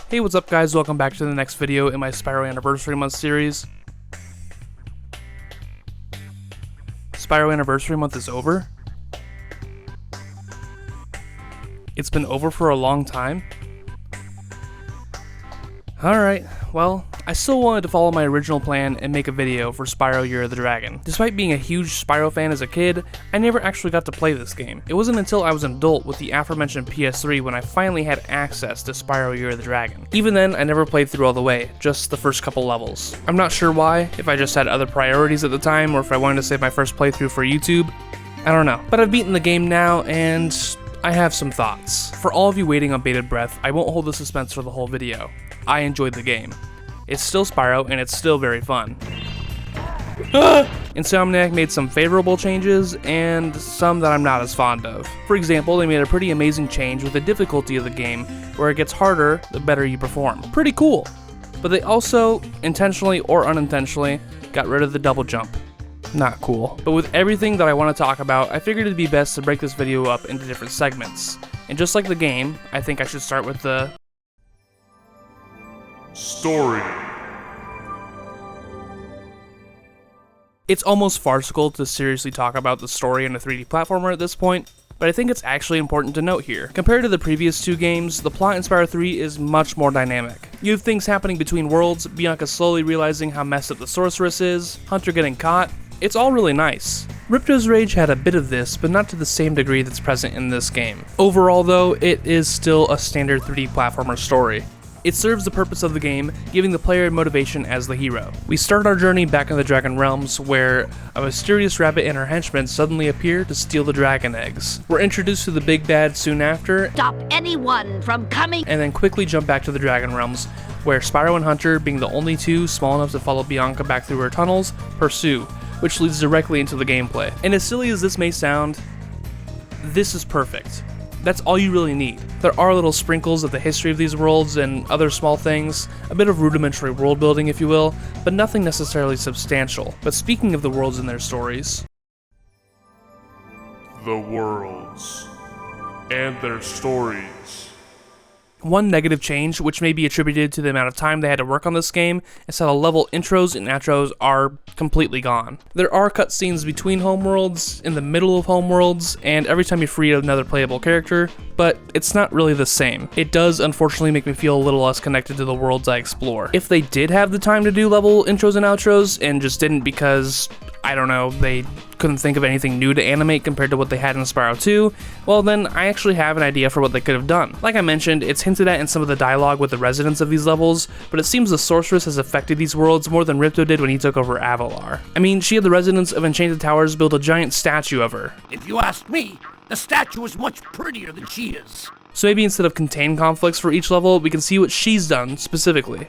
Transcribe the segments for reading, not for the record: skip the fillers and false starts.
Hey, what's up guys, welcome back to the next video in my Spyro Anniversary Month series. Spyro Anniversary Month is over. It's been over for a long time. Alright, well, I still wanted to follow my original plan and make a video for Spyro Year of the Dragon. Despite being a huge Spyro fan as a kid, I never actually got to play this game. It wasn't until I was an adult with the aforementioned PS3 when I finally had access to Spyro Year of the Dragon. Even then, I never played through all the way, just the first couple levels. I'm not sure why, if I just had other priorities at the time or if I wanted to save my first playthrough for YouTube. I don't know. But I've beaten the game now and I have some thoughts. For all of you waiting on bated breath, I won't hold the suspense for the whole video. I enjoyed the game. It's still Spyro, and it's still very fun. Insomniac made some favorable changes, and some that I'm not as fond of. For example, they made a pretty amazing change with the difficulty of the game, where it gets harder the better you perform. Pretty cool. But they also, intentionally or unintentionally, got rid of the double jump. Not cool. But with everything that I want to talk about, I figured it'd be best to break this video up into different segments. And just like the game, I think I should start with the story. It's almost farcical to seriously talk about the story in a 3D platformer at this point, but I think it's actually important to note here. Compared to the previous two games, the plot in Spyro 3 is much more dynamic. You have things happening between worlds, Bianca slowly realizing how messed up the sorceress is, Hunter getting caught. It's all really nice. Ripto's Rage had a bit of this, but not to the same degree that's present in this game. Overall though, it is still a standard 3D platformer story. It serves the purpose of the game, giving the player motivation as the hero. We start our journey back in the Dragon Realms, where a mysterious rabbit and her henchmen suddenly appear to steal the dragon eggs. We're introduced to the big bad soon after, stop anyone from coming, and then quickly jump back to the Dragon Realms, where Spyro and Hunter, being the only two small enough to follow Bianca back through her tunnels, pursue, which leads directly into the gameplay. And as silly as this may sound, this is perfect. That's all you really need. There are little sprinkles of the history of these worlds and other small things, a bit of rudimentary world building if you will, but nothing necessarily substantial. But speaking of the worlds and their stories, The worlds and their stories. one negative change, which may be attributed to the amount of time they had to work on this game, is how the level intros and outros are completely gone. There are cutscenes between homeworlds, in the middle of homeworlds, and every time you free another playable character, but it's not really the same. It does unfortunately make me feel a little less connected to the worlds I explore. If they did have the time to do level intros and outros, and just didn't because, I don't know, they couldn't think of anything new to animate compared to what they had in Spyro 2, well then I actually have an idea for what they could have done. Like I mentioned, it's hinted at in some of the dialogue with the residents of these levels, but it seems the sorceress has affected these worlds more than Ripto did when he took over Avalar. I mean, she had the residents of Enchanted Towers build a giant statue of her. If you ask me, the statue is much prettier than she is. So maybe instead of contained conflicts for each level, we can see what she's done specifically.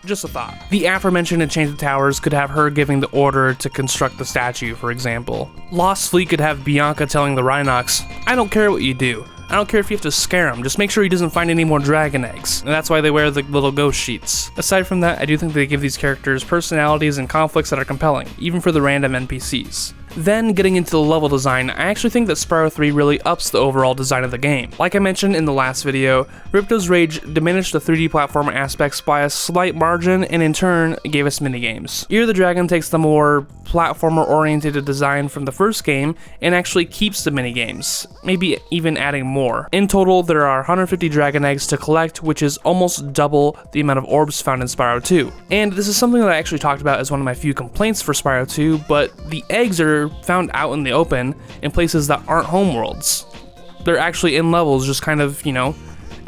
Just a thought. The aforementioned Enchanted Towers could have her giving the order to construct the statue, for example. Lost Fleet could have Bianca telling the Rhinox, I don't care what you do. I don't care if you have to scare him, just make sure he doesn't find any more dragon eggs. And that's why they wear the little ghost sheets. Aside from that, I do think they give these characters personalities and conflicts that are compelling, even for the random NPCs. Then, getting into the level design, I actually think that Spyro 3 really ups the overall design of the game. Like I mentioned in the last video, Ripto's Rage diminished the 3D platformer aspects by a slight margin and in turn gave us minigames. Year of the Dragon takes the more platformer-oriented design from the first game and actually keeps the minigames, maybe even adding more. In total, there are 150 dragon eggs to collect, which is almost double the amount of orbs found in Spyro 2. And this is something that I actually talked about as one of my few complaints for Spyro 2, but the eggs are found out in the open in places that aren't homeworlds. They're actually in levels, just kind of, you know,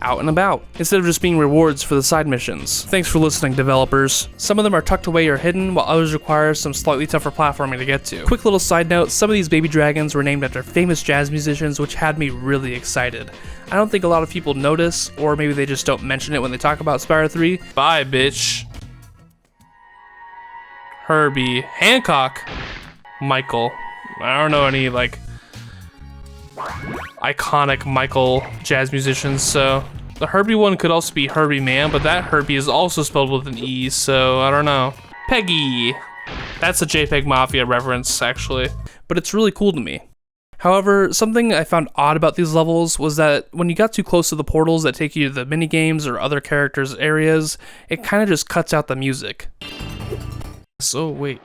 out and about, instead of just being rewards for the side missions. Thanks for listening, developers. Some of them are tucked away or hidden, while others require some slightly tougher platforming to get to. Quick little side note, some of these baby dragons were named after famous jazz musicians, which had me really excited. I don't think a lot of people notice, or maybe they just don't mention it when they talk about Spyro 3. Bye, bitch. Herbie. Hancock. Michael. I don't know any, like, iconic Michael jazz musicians, so the Herbie one could also be Herbie Man, but that Herbie is also spelled with an E, so I don't know. Peggy. That's a JPEG Mafia reference, actually, but it's really cool to me. However, something I found odd about these levels was that when you got too close to the portals that take you to the minigames or other characters' areas, it kind of just cuts out the music. So wait.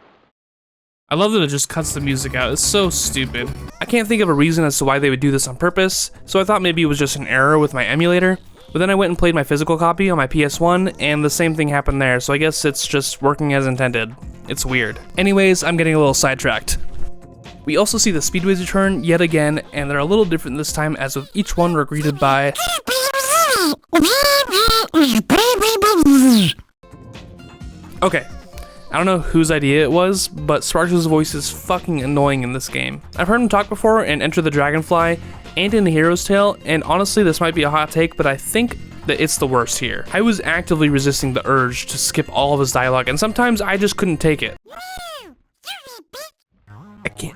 I love that it just cuts the music out. It's so stupid. I can't think of a reason as to why they would do this on purpose, so I thought maybe it was just an error with my emulator, but then I went and played my physical copy on my PS1, and the same thing happened there, so I guess it's just working as intended. It's weird. Anyways, I'm getting a little sidetracked. We also see the speedways return yet again, and they're a little different this time, as with each one we're greeted by... Okay. I don't know whose idea it was, but Sparks' voice is fucking annoying in this game. I've heard him talk before in Enter the Dragonfly and in A Hero's Tale, and honestly this might be a hot take, but I think that it's the worst here. I was actively resisting the urge to skip all of his dialogue, and sometimes I just couldn't take it. I can't.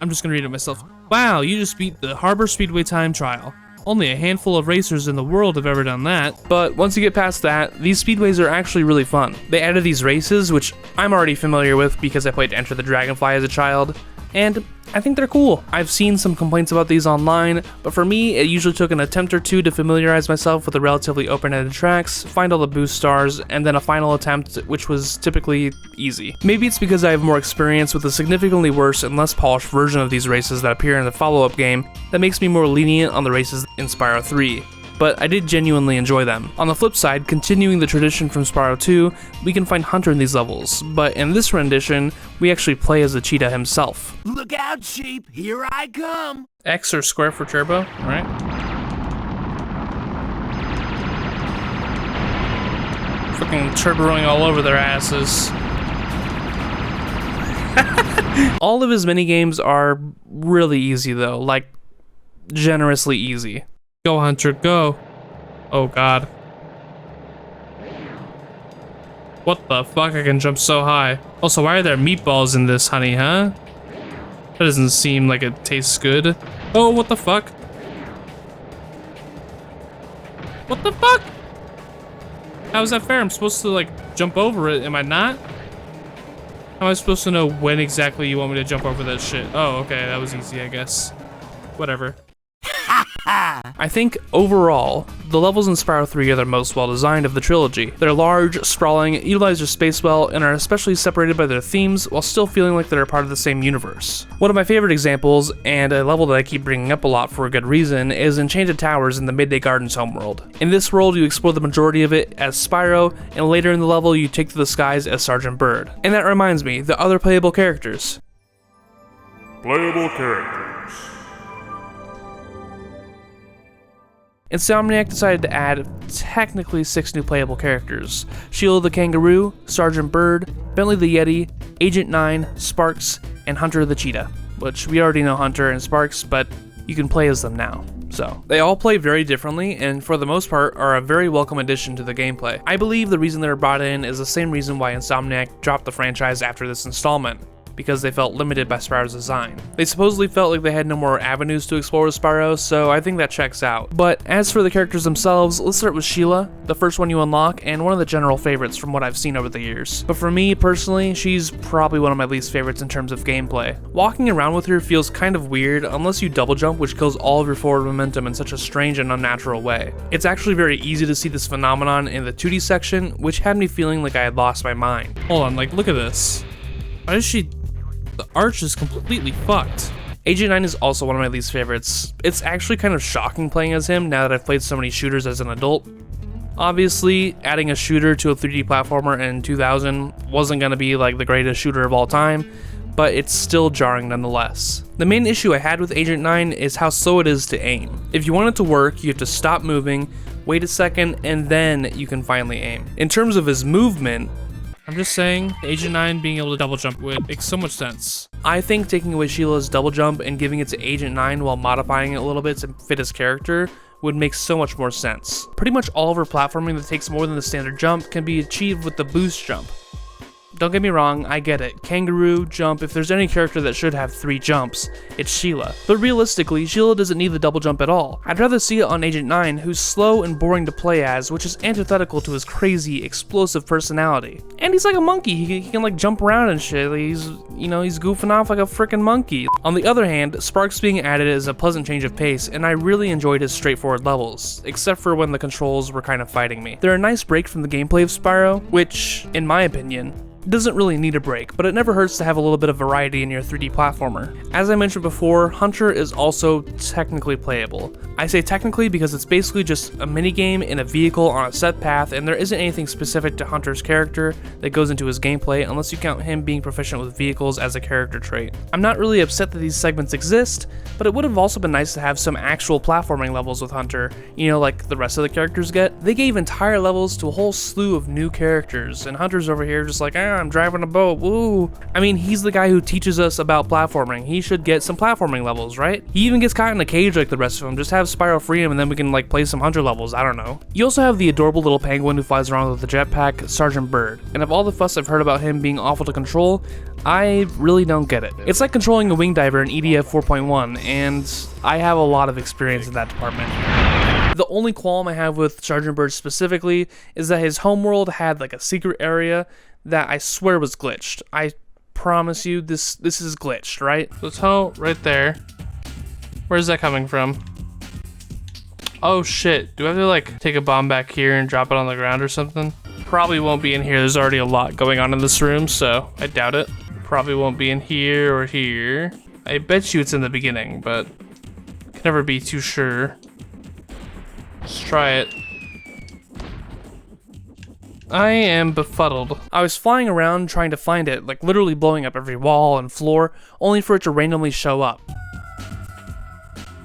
I'm just gonna read it myself. Wow, you just beat the Harbor Speedway time trial. Only a handful of racers in the world have ever done that. But once you get past that, these speedways are actually really fun. They added these races, which I'm already familiar with because I played Enter the Dragonfly as a child, and I think they're cool. I've seen some complaints about these online, but for me, it usually took an attempt or two to familiarize myself with the relatively open-ended tracks, find all the boost stars, and then a final attempt, which was typically easy. Maybe it's because I have more experience with a significantly worse and less polished version of these races that appear in the follow-up game that makes me more lenient on the races in Spyro 3. But I did genuinely enjoy them. On the flip side, continuing the tradition from Spyro 2, we can find Hunter in these levels, but in this rendition, we actually play as the cheetah himself. Look out, sheep! Here I come! X or square for turbo, alright? Fucking turboing all over their asses. All of his minigames are really easy though, like generously easy. Go, Hunter, go. Oh god. What the fuck? I can jump so high. Also, why are there meatballs in this, honey, huh? That doesn't seem like it tastes good. Oh, what the fuck? What the fuck? How is that fair? I'm supposed to, like, jump over it, am I not? How am I supposed to know when exactly you want me to jump over that shit? Oh, okay, that was easy, I guess. Whatever. I think, overall, the levels in Spyro 3 are the most well-designed of the trilogy. They're large, sprawling, utilize their space well, and are especially separated by their themes while still feeling like they're a part of the same universe. One of my favorite examples, and a level that I keep bringing up a lot for a good reason, is Enchanted Towers in the Midday Gardens homeworld. In this world, you explore the majority of it as Spyro, and later in the level, you take to the skies as Sergeant Bird. And that reminds me, the other playable characters. Playable characters. Insomniac decided to add technically 6 new playable characters: Sheila the Kangaroo, Sergeant Bird, Bentley the Yeti, Agent 9, Sparks, and Hunter the Cheetah, which we already know Hunter and Sparks, but you can play as them now. So, they all play very differently, and for the most part are a very welcome addition to the gameplay. I believe the reason they were brought in is the same reason why Insomniac dropped the franchise after this installment, because they felt limited by Spyro's design. They supposedly felt like they had no more avenues to explore with Spyro, so I think that checks out. But as for the characters themselves, let's start with Sheila, the first one you unlock, and one of the general favorites from what I've seen over the years. But for me, personally, she's probably one of my least favorites in terms of gameplay. Walking around with her feels kind of weird unless you double jump, which kills all of your forward momentum in such a strange and unnatural way. It's actually very easy to see this phenomenon in the 2D section, which had me feeling like I had lost my mind. Hold on, like, look at this. Why is she... The arch is completely fucked. Agent 9 is also one of my least favorites. It's actually kind of shocking playing as him now that I've played so many shooters as an adult. Obviously, adding a shooter to a 3D platformer in 2000 wasn't going to be like the greatest shooter of all time, but it's still jarring nonetheless. The main issue I had with Agent 9 is how slow it is to aim. If you want it to work, you have to stop moving, wait a second, and then you can finally aim. In terms of his movement, I'm just saying, Agent 9 being able to double jump would make so much sense. I think taking away Sheila's double jump and giving it to Agent 9 while modifying it a little bit to fit his character would make so much more sense. Pretty much all of her platforming that takes more than the standard jump can be achieved with the boost jump. Don't get me wrong, I get it. Kangaroo, jump, if there's any character that should have 3 jumps, it's Sheila. But realistically, Sheila doesn't need the double jump at all. I'd rather see it on Agent 9, who's slow and boring to play as, which is antithetical to his crazy, explosive personality. And he's like a monkey, he can like jump around and shit, he's goofing off like a freaking monkey. On the other hand, Sparks being added is a pleasant change of pace, and I really enjoyed his straightforward levels, except for when the controls were kind of fighting me. They're a nice break from the gameplay of Spyro, which, in my opinion, doesn't really need a break, but it never hurts to have a little bit of variety in your 3D platformer. As I mentioned before, Hunter is also technically playable. I say technically because it's basically just a minigame in a vehicle on a set path, and there isn't anything specific to Hunter's character that goes into his gameplay unless you count him being proficient with vehicles as a character trait. I'm not really upset that these segments exist, but it would have also been nice to have some actual platforming levels with Hunter, like the rest of the characters get. They gave entire levels to a whole slew of new characters, and Hunter's over here just like, I'm driving a boat, woo. I mean, he's the guy who teaches us about platforming. He should get some platforming levels, right? He even gets caught in a cage like the rest of them. Just have Spyro free him and then we can like play some Hunter levels, I don't know. You also have the adorable little penguin who flies around with the jetpack, Sergeant Bird. And of all the fuss I've heard about him being awful to control, I really don't get it. It's like controlling a wing diver in EDF 4.1, and I have a lot of experience in that department. The only qualm I have with Sergeant Bird specifically is that his homeworld had like a secret area that I swear was glitched. I promise you this is glitched, right? The toe right there. Where's that coming from? Oh shit, do I have to like take a bomb back here and drop it on the ground or something? Probably won't be in here, there's already a lot going on in this room, so I doubt it. Probably won't be in here or here. I bet you it's in the beginning, but can never be too sure. Let's try it. I am befuddled. I was flying around trying to find it, like literally blowing up every wall and floor, only for it to randomly show up.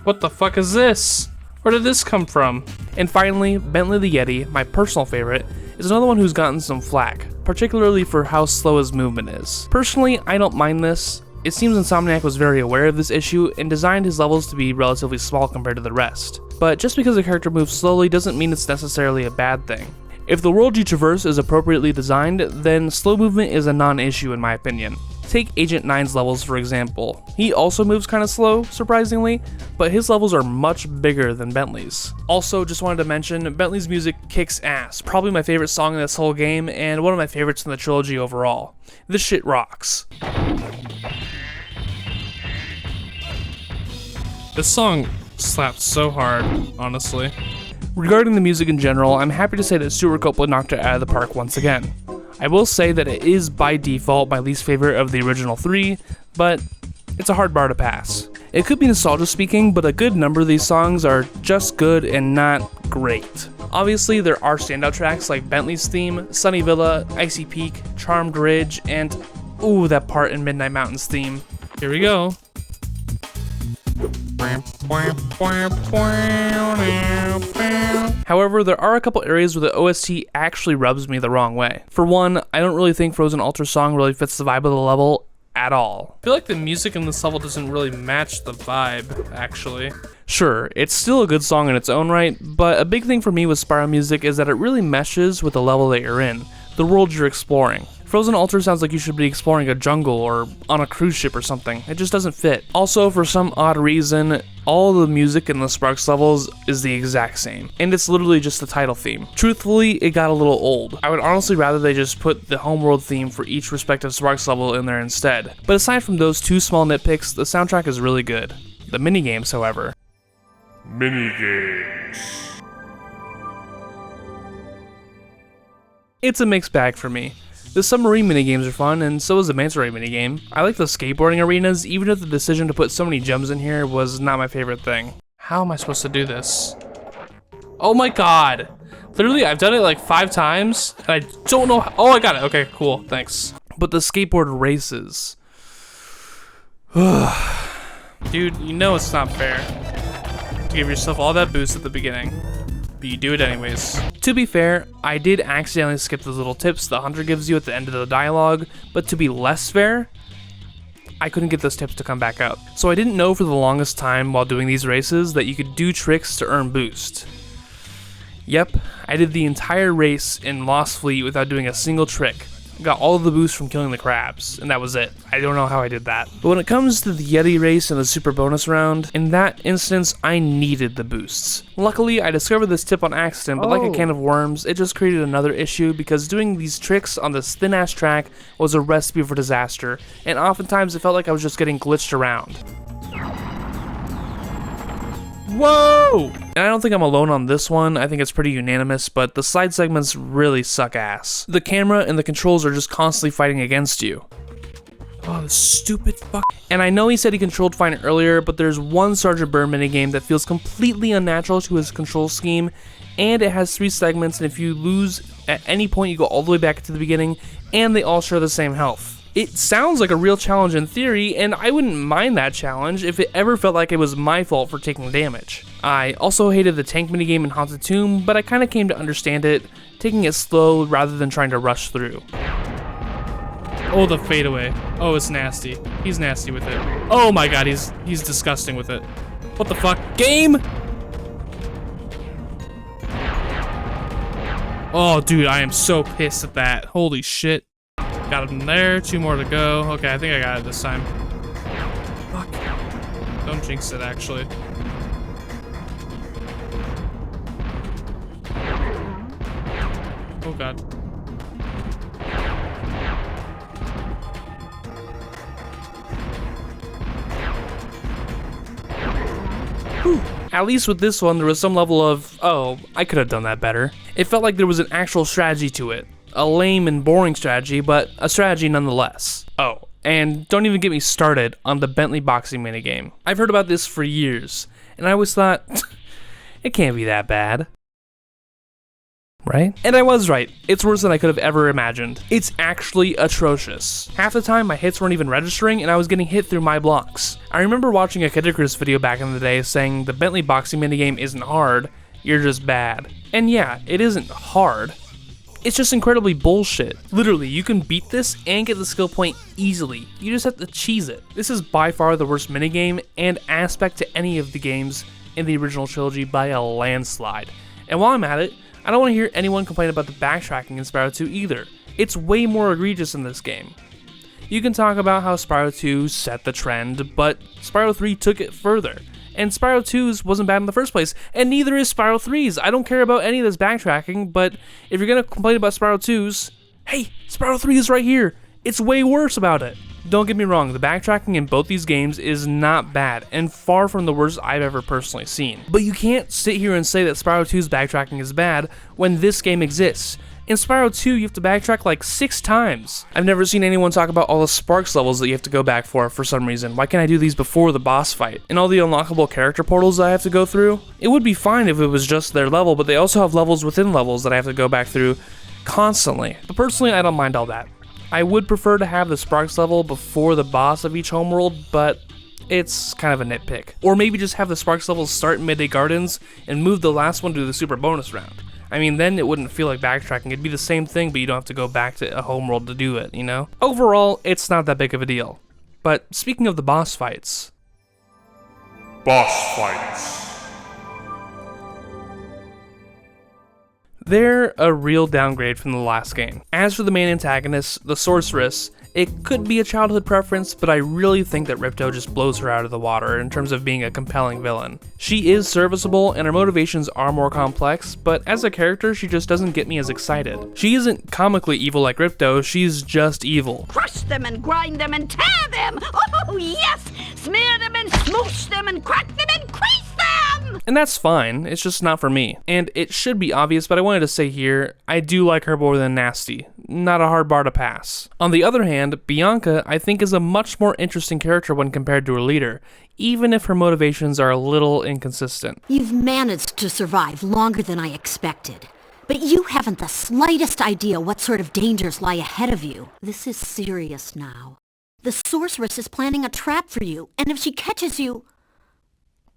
What the fuck is this? Where did this come from? And finally, Bentley the Yeti, my personal favorite, is another one who's gotten some flack, particularly for how slow his movement is. Personally, I don't mind this. It seems Insomniac was very aware of this issue and designed his levels to be relatively small compared to the rest. But just because a character moves slowly doesn't mean it's necessarily a bad thing. If the world you traverse is appropriately designed, then slow movement is a non-issue in my opinion. Take Agent 9's levels for example. He also moves kinda slow, surprisingly, but his levels are much bigger than Bentley's. Also, just wanted to mention, Bentley's music kicks ass. Probably my favorite song in this whole game, and one of my favorites in the trilogy overall. This shit rocks. This song slaps so hard, honestly. Regarding the music in general, I'm happy to say that Stuart Copeland knocked it out of the park once again. I will say that it is by default my least favorite of the original 3, but it's a hard bar to pass. It could be nostalgia speaking, but a good number of these songs are just good and not great. Obviously, there are standout tracks like Bentley's theme, Sunny Villa, Icy Peak, Charmed Ridge, and ooh, that part in Midnight Mountain's theme. Here we go. However, there are a couple areas where the OST actually rubs me the wrong way. For one, I don't really think Frozen Alter's song really fits the vibe of the level at all. I feel like the music in this level doesn't really match the vibe, actually. Sure, it's still a good song in its own right, but a big thing for me with Spyro music is that it really meshes with the level that you're in, the world you're exploring. Frozen Altar sounds like you should be exploring a jungle or on a cruise ship or something. It just doesn't fit. Also, for some odd reason, all the music in the Sparks levels is the exact same, and it's literally just the title theme. Truthfully, it got a little old. I would honestly rather they just put the homeworld theme for each respective Sparks level in there instead. But aside from those two small nitpicks, the soundtrack is really good. The minigames, however. Minigames. It's a mixed bag for me. The submarine minigames are fun, and so is the manta ray minigame. I like the skateboarding arenas, even if the decision to put so many gems in here was not my favorite thing. How am I supposed to do this? Oh my god! Literally, I've done it like 5 times, and I don't know how— oh, I got it! Okay, cool, thanks. But the skateboard races. Dude, you know it's not fair to give yourself all that boost at the beginning, but you do it anyways. To be fair, I did accidentally skip those little tips the hunter gives you at the end of the dialogue, but to be less fair, I couldn't get those tips to come back up. So I didn't know for the longest time while doing these races that you could do tricks to earn boost. Yep, I did the entire race in Lost Fleet without doing a single trick. Got all of the boosts from killing the crabs, and that was it. I don't know how I did that. But when it comes to the Yeti race and the super bonus round, in that instance, I needed the boosts. Luckily, I discovered this tip on accident, but like a can of worms, it just created another issue because doing these tricks on this thin-ass track was a recipe for disaster, and oftentimes it felt like I was just getting glitched around. Whoa! And I don't think I'm alone on this one, I think it's pretty unanimous, but the side segments really suck ass. The camera and the controls are just constantly fighting against you. Oh, this stupid fuck. And I know he said he controlled fine earlier, but there's one Sergeant Byrne minigame that feels completely unnatural to his control scheme, and it has 3 segments, and if you lose at any point, you go all the way back to the beginning, and they all share the same health. It sounds like a real challenge in theory, and I wouldn't mind that challenge if it ever felt like it was my fault for taking damage. I also hated the tank minigame in Haunted Tomb, but I kinda came to understand it, taking it slow rather than trying to rush through. Oh, the fadeaway. Oh, it's nasty. He's nasty with it. Oh my god, he's disgusting with it. What the fuck? Game? Oh, dude, I am so pissed at that. Holy shit. Got him there, 2 more to go. Okay, I think I got it this time. Fuck. Don't jinx it, actually. Oh god. Whew. At least with this one, there was some level of, oh, I could have done that better. It felt like there was an actual strategy to it. A lame and boring strategy, but a strategy nonetheless. Oh, and don't even get me started on the Bentley boxing minigame. I've heard about this for years, and I always thought, it can't be that bad. Right? And I was right. It's worse than I could have ever imagined. It's actually atrocious. Half the time, my hits weren't even registering, and I was getting hit through my blocks. I remember watching a Kid Icarus video back in the day saying the Bentley boxing minigame isn't hard, you're just bad. And yeah, it isn't hard. It's just incredibly bullshit. Literally, you can beat this and get the skill point easily. You just have to cheese it. This is by far the worst minigame and aspect to any of the games in the original trilogy by a landslide. And while I'm at it, I don't want to hear anyone complain about the backtracking in Spyro 2 either. It's way more egregious in this game. You can talk about how Spyro 2 set the trend, but Spyro 3 took it further. And Spyro 2's wasn't bad in the first place, and neither is Spyro 3's. I don't care about any of this backtracking, but if you're gonna complain about Spyro 2's, hey, Spyro 3 is right here. It's way worse about it. Don't get me wrong, the backtracking in both these games is not bad, and far from the worst I've ever personally seen. But you can't sit here and say that Spyro 2's backtracking is bad when this game exists. In Spyro 2, you have to backtrack like 6 times. I've never seen anyone talk about all the Sparks levels that you have to go back for some reason. Why can't I do these before the boss fight? And all the unlockable character portals that I have to go through? It would be fine if it was just their level, but they also have levels within levels that I have to go back through constantly. But personally, I don't mind all that. I would prefer to have the Sparks level before the boss of each homeworld, but it's kind of a nitpick. Or maybe just have the Sparks levels start in Midday Gardens and move the last one to the super bonus round. I mean, then it wouldn't feel like backtracking. It'd be the same thing, but you don't have to go back to a homeworld to do it, you know? Overall, it's not that big of a deal. But speaking of the boss fights... Boss fights. They're a real downgrade from the last game. As for the main antagonist, the Sorceress, it could be a childhood preference, but I really think that Ripto just blows her out of the water in terms of being a compelling villain. She is serviceable and her motivations are more complex, but as a character, she just doesn't get me as excited. She isn't comically evil like Ripto, she's just evil. Crush them and grind them and tear them! Oh yes! Smear them and smoosh them and crack them and crease them! And that's fine, it's just not for me. And it should be obvious, but I wanted to say here, I do like her more than Nasty. Not a hard bar to pass. On the other hand, Bianca, I think, is a much more interesting character when compared to her leader, even if her motivations are a little inconsistent. You've managed to survive longer than I expected. But you haven't the slightest idea what sort of dangers lie ahead of you. This is serious now. The Sorceress is planning a trap for you, and if she catches you...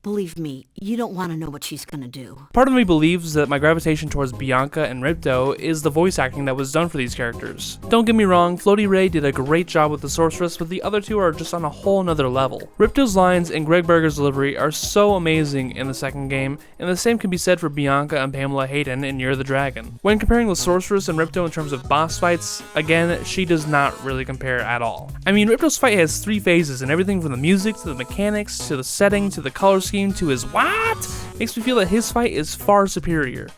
Believe me, you don't want to know what she's gonna do. Part of me believes that my gravitation towards Bianca and Ripto is the voice acting that was done for these characters. Don't get me wrong, Floaty Ray did a great job with the sorceress, but the other two are just on a whole nother level. Ripto's lines and Greg Berger's delivery are so amazing in the second game, and the same can be said for Bianca and Pamela Hayden in Year of the Dragon. When comparing the sorceress and Ripto in terms of boss fights, again, she does not really compare at all. I mean, Ripto's fight has 3 phases, and everything from the music to the mechanics to the setting to the color scheme to his what makes me feel that his fight is far superior.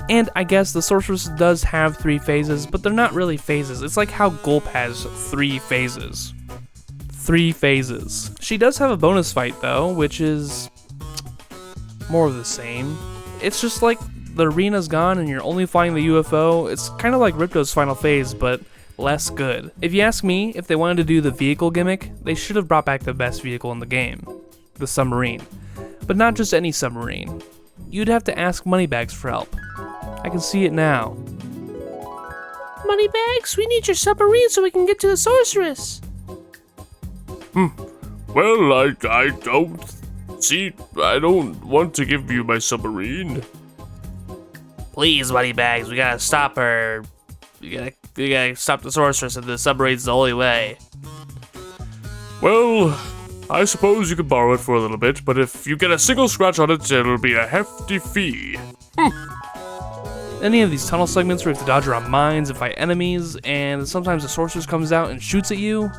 And I guess the sorceress does have 3 phases, but they're not really phases. It's like how Gulp has 3 phases. 3 phases. She does have a bonus fight though, which is more of the same. It's just like the arena's gone and you're only flying the UFO. It's kind of like Ripto's final phase, but less good. If you ask me, if they wanted to do the vehicle gimmick, they should have brought back the best vehicle in the game, the submarine. But not just any submarine. You'd have to ask Moneybags for help. I can see it now. Moneybags, we need your submarine so we can get to the sorceress. Well, I don't want to give you my submarine. Please, Moneybags, we gotta stop her. We gotta stop the sorceress, and the submarine's the only way. Well, I suppose you could borrow it for a little bit, but if you get a single scratch on it, it'll be a hefty fee. Any of these tunnel segments where you have to dodge around mines and fight enemies, and sometimes the sorceress comes out and shoots at you,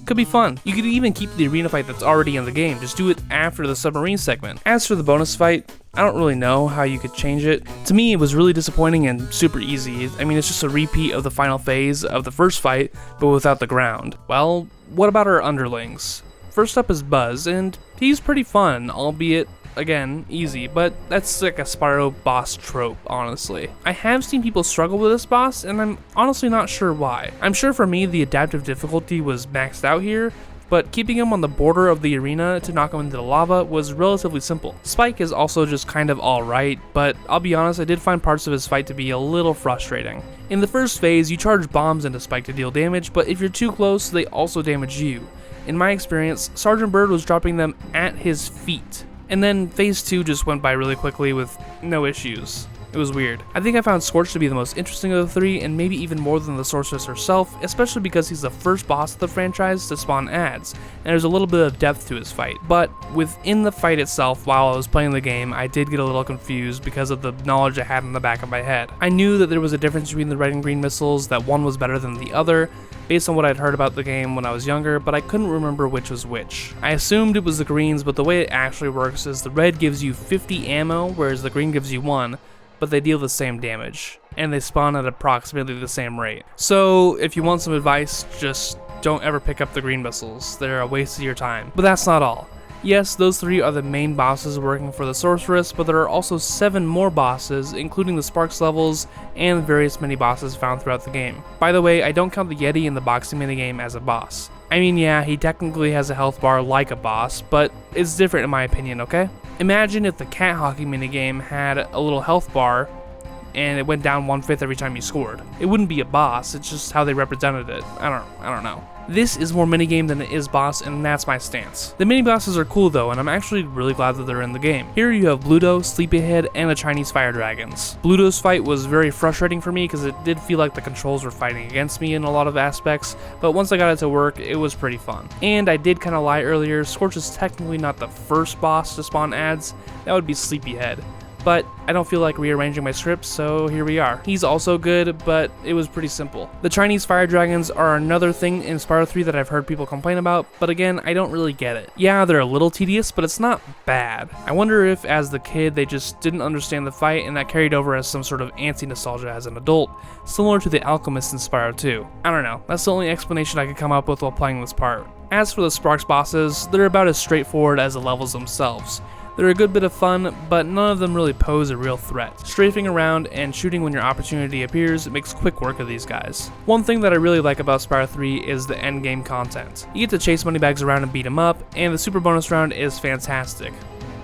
could be fun. You could even keep the arena fight that's already in the game, just do it after the submarine segment. As for the bonus fight, I don't really know how you could change it. To me, it was really disappointing and super easy. I mean, it's just a repeat of the final phase of the first fight, but without the ground. Well, what about our underlings? First up is Buzz, and he's pretty fun, albeit, again, easy, but that's like a Spyro boss trope, honestly. I have seen people struggle with this boss, and I'm honestly not sure why. I'm sure for me, the adaptive difficulty was maxed out here, but keeping him on the border of the arena to knock him into the lava was relatively simple. Spike is also just kind of alright, but I'll be honest, I did find parts of his fight to be a little frustrating. In the first phase, you charge bombs into Spike to deal damage, but if you're too close, they also damage you. In my experience, Sergeant Bird was dropping them at his feet. And then phase 2 just went by really quickly with no issues. It was weird. I think I found Scorch to be the most interesting of the 3, and maybe even more than the sorceress herself, especially because he's the first boss of the franchise to spawn ads, and there's a little bit of depth to his fight. But within the fight itself, while I was playing the game, I did get a little confused because of the knowledge I had in the back of my head. I knew that there was a difference between the red and green missiles, that one was better than the other, based on what I'd heard about the game when I was younger, but I couldn't remember which was which. I assumed it was the greens, but the way it actually works is the red gives you 50 ammo, whereas the green gives you 1, but they deal the same damage, and they spawn at approximately the same rate. So if you want some advice, just don't ever pick up the green missiles. They're a waste of your time. But that's not all. Yes, those 3 are the main bosses working for the sorceress, but there are also 7 more bosses, including the Sparks levels and various mini-bosses found throughout the game. By the way, I don't count the Yeti in the boxing minigame as a boss. I mean, yeah, he technically has a health bar like a boss, but it's different in my opinion, okay? Imagine if the cat hockey minigame had a little health bar and it went down 1/5 every time you scored. It wouldn't be a boss, it's just how they represented it. I don't know. This is more minigame than it is boss, and that's my stance. The mini-bosses are cool though, and I'm actually really glad that they're in the game. Here you have Bluto, Sleepyhead, and the Chinese fire dragons. Bluto's fight was very frustrating for me because it did feel like the controls were fighting against me in a lot of aspects, but once I got it to work, it was pretty fun. And I did kind of lie earlier, Scorch is technically not the first boss to spawn ads, that would be Sleepyhead. But I don't feel like rearranging my script, so here we are. He's also good, but it was pretty simple. The Chinese fire dragons are another thing in Spyro 3 that I've heard people complain about, but again, I don't really get it. Yeah, they're a little tedious, but it's not bad. I wonder if, as the kid, they just didn't understand the fight and that carried over as some sort of anti-nostalgia as an adult, similar to the alchemist in Spyro 2. I don't know, that's the only explanation I could come up with while playing this part. As for the Sparks bosses, they're about as straightforward as the levels themselves. They're a good bit of fun, but none of them really pose a real threat. Strafing around and shooting when your opportunity appears makes quick work of these guys. One thing that I really like about Spyro 3 is the endgame content. You get to chase Moneybags around and beat him up, and the super bonus round is fantastic,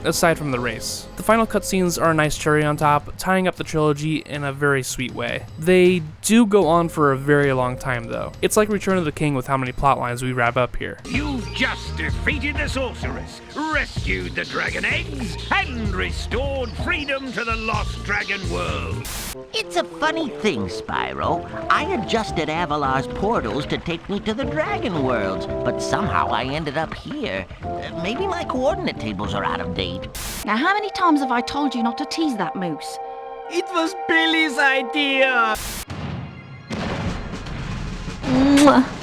aside from the race. The final cutscenes are a nice cherry on top, tying up the trilogy in a very sweet way. They do go on for a very long time though. It's like Return of the King with how many plot lines we wrap up here. You've just defeated the sorceress. rescued the dragon eggs and restored freedom to the lost dragon world. It's a funny thing, Spyro. I adjusted Avalar's portals to take me to the dragon worlds, but somehow I ended up here. Maybe my coordinate tables are out of date. Now, how many times have I told you not to tease that moose? It was Billy's idea! Mwah.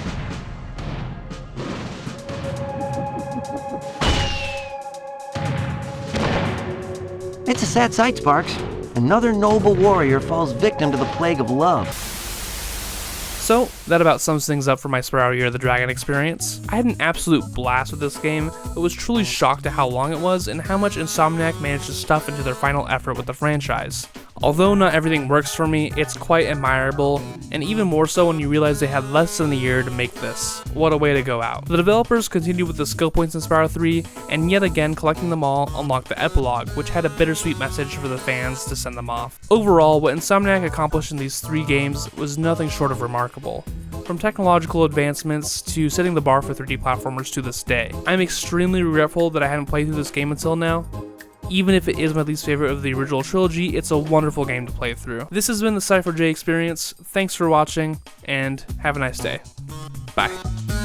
It's a sad sight, Sparks. Another noble warrior falls victim to the plague of love. So, that about sums things up for my Spyro Year of the Dragon experience. I had an absolute blast with this game, but was truly shocked at how long it was and how much Insomniac managed to stuff into their final effort with the franchise. Although not everything works for me, it's quite admirable, and even more so when you realize they had less than a year to make this. What a way to go out. The developers continued with the skill points in Spyro 3, and yet again collecting them all unlocked the epilogue, which had a bittersweet message for the fans to send them off. Overall, what Insomniac accomplished in these 3 games was nothing short of remarkable. From technological advancements to setting the bar for 3D platformers to this day. I'm extremely regretful that I hadn't played through this game until now. Even if it is my least favorite of the original trilogy, it's a wonderful game to play through. This has been the Cypher J experience. Thanks for watching, and have a nice day. Bye.